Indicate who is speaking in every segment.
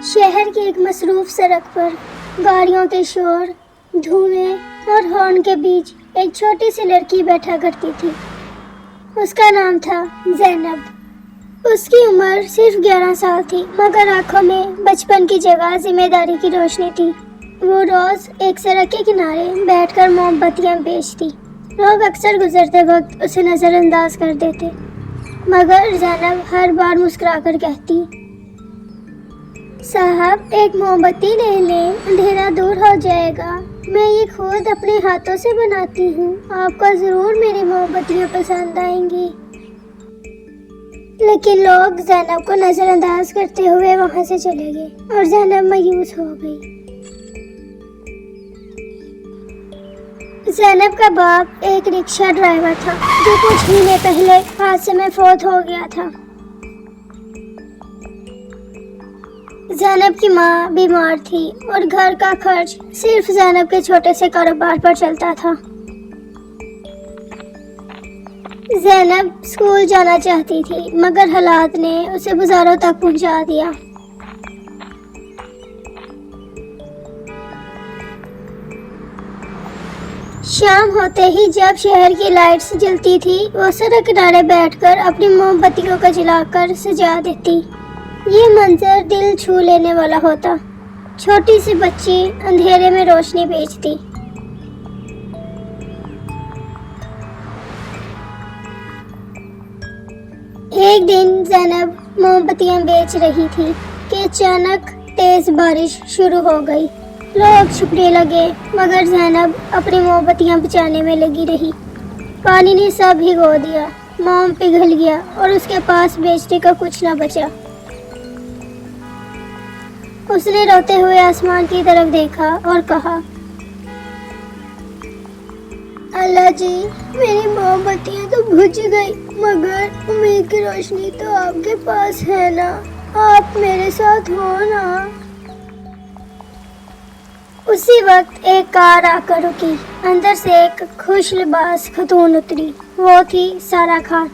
Speaker 1: شہر کی ایک مصروف سڑک پر گاڑیوں کے شور، دھوئیں اور ہارن کے بیچ ایک چھوٹی سی لڑکی بیٹھا کرتی تھی۔ اس کا نام تھا زینب۔ اس کی عمر صرف 11 سال تھی، مگر آنکھوں میں بچپن کی جگہ ذمہ داری کی روشنی تھی۔ وہ روز ایک سڑک کے کنارے بیٹھ کر موم بتیاں بیچتی۔ لوگ اکثر گزرتے وقت اسے نظر انداز کر دیتے، مگر زینب ہر بار مسکرا کر کہتی، صاحب ایک موم بتی لے لیں، اندھیرا دور ہو جائے گا۔ میں یہ خود اپنے ہاتھوں سے بناتی ہوں، آپ کو ضرور میری موم بتیاں پسند آئیں گی۔ لیکن لوگ زینب کو نظر انداز کرتے ہوئے وہاں سے چلے گئے اور زینب مایوس ہو گئی۔ زینب کا باپ ایک رکشہ ڈرائیور تھا جو کچھ مہینے پہلے حادثے میں فوت ہو گیا تھا۔ زینب کی ماں بیمار تھی اور گھر کا خرچ صرف زینب کے چھوٹے سے کاروبار پر چلتا تھا۔ زینب اسکول جانا چاہتی تھی، مگر حالات نے اسے بازاروں تک پہنچا دیا۔ شام ہوتے ہی جب شہر کی لائٹس جلتی تھی، وہ سڑک کنارے بیٹھ کر اپنی موم بتیوں کو جلا کر سجا دیتی۔ یہ منظر دل چھو لینے والا ہوتا۔ چھوٹی سی بچی اندھیرے میں روشنی بیچتی۔ ایک دن زینب موم بتیاں بیچ رہی تھی کہ اچانک تیز بارش شروع ہو گئی۔ لوگ چھپنے لگے، مگر زینب اپنی موم بتیاں بچانے میں لگی رہی۔ پانی نے سب بھگو دیا، موم پگھل گیا اور اس کے پاس بیچنے کا کچھ نہ بچا۔ اس نے روتے ہوئے آسمان کی طرف دیکھا اور کہا، اللہ جی، میری موم بتیاں تو بجھ گئی، مگر امید کی روشنی تو آپ کے پاس ہے نا، آپ میرے ساتھ ہو نا۔ اسی وقت ایک کار آ کر رکی۔ اندر سے ایک خوش لباس خاتون اتری۔ وہ تھی سارہ خان،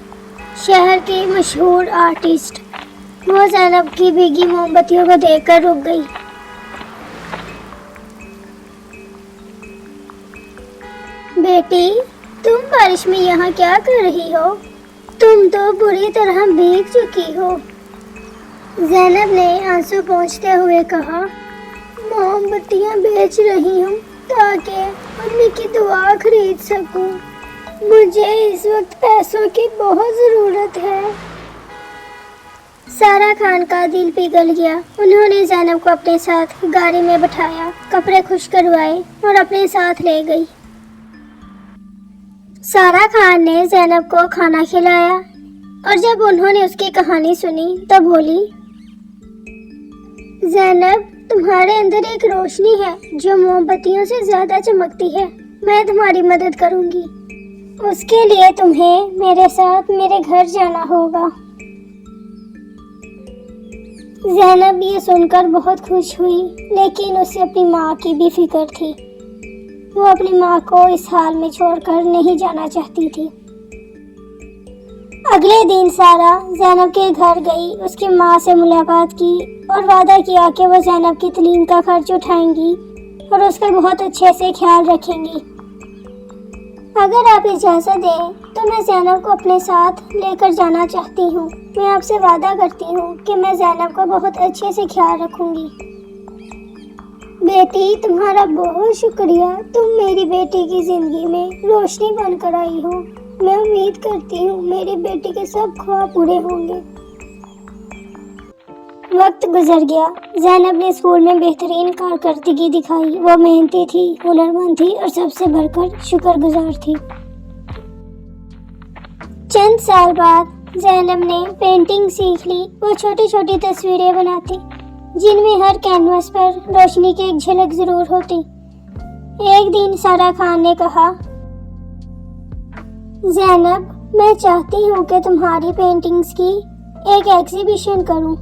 Speaker 1: شہر کی مشہور آرٹسٹ۔ وہ زینب کی بھیگی موم بتیوں کو دیکھ کر رک گئی۔ بیٹی، تم بارش میں یہاں کیا کر رہی ہو؟ تم تو بری طرح بھیگ چکی ہو۔ زینب نے آنسو پونچھتے ہوئے کہا، موم بتیاں بیچ رہی ہوں تاکہ امی کی دعا خرید سکوں۔ مجھے اس وقت پیسوں کی بہت ضرورت ہے۔ سارہ خان کا دل پگھل گیا۔ انہوں نے زینب کو اپنے ساتھ گاڑی میں بٹھایا، کپڑے خشک کروائے اور اپنے ساتھ لے گئی۔ سارہ خان نے زینب کو کھانا کھلایا اور جب انہوں نے اس کی کہانی سنی تو بولی، زینب، تمہارے اندر ایک روشنی ہے جو موم بتیوں سے زیادہ چمکتی ہے۔ میں تمہاری مدد کروں گی۔ اس کے لیے تمہیں میرے ساتھ میرے گھر جانا ہوگا۔ زینب یہ سن کر بہت خوش ہوئی، لیکن اسے اپنی ماں کی بھی فکر تھی۔ وہ اپنی ماں کو اس حال میں چھوڑ کر نہیں جانا چاہتی تھی۔ اگلے دن سارہ زینب کے گھر گئی، اس کی ماں سے ملاقات کی اور وعدہ کیا کہ وہ زینب کی تعلیم کا خرچ اٹھائیں گی اور اس کا بہت اچھے سے خیال رکھیں گی۔ اگر آپ اجازت دیں تو میں زینب کو اپنے ساتھ لے کر جانا چاہتی ہوں۔ میں آپ سے وعدہ کرتی ہوں کہ میں زینب کو بہت اچھے سے خیال رکھوں گی۔ بیٹی، تمہارا بہت شکریہ، تم میری بیٹی کی زندگی میں روشنی بن کر آئی ہو۔ میں امید کرتی ہوں میری بیٹی کے سب خواب پورے ہوں گے۔ وقت گزر گیا۔ زینب نے اسکول میں بہترین کارکردگی دکھائی۔ وہ محنتی تھی، ہنرمند تھی اور سب سے بڑھ کر شکر گزار تھی۔ چند سال بعد زینب نے پینٹنگ سیکھ لی۔ وہ چھوٹی چھوٹی تصویریں بناتی جن میں ہر کینوس پر روشنی کی ایک جھلک ضرور ہوتی۔ ایک دن سارہ خان نے کہا، زینب، میں چاہتی ہوں کہ تمہاری پینٹنگز کی ایک ایگزیبیشن کروں۔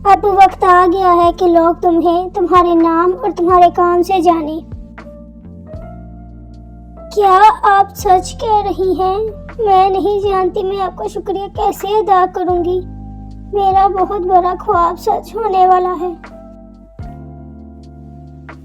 Speaker 1: اب وقت آ گیا ہے کہ لوگ تمہیں تمہارے نام اور تمہارے کام سے جانیں۔ کیا آپ سچ کہہ رہی ہیں؟ میں نہیں جانتی میں آپ کا شکریہ کیسے ادا کروں گی۔ میرا بہت بڑا خواب سچ ہونے والا ہے۔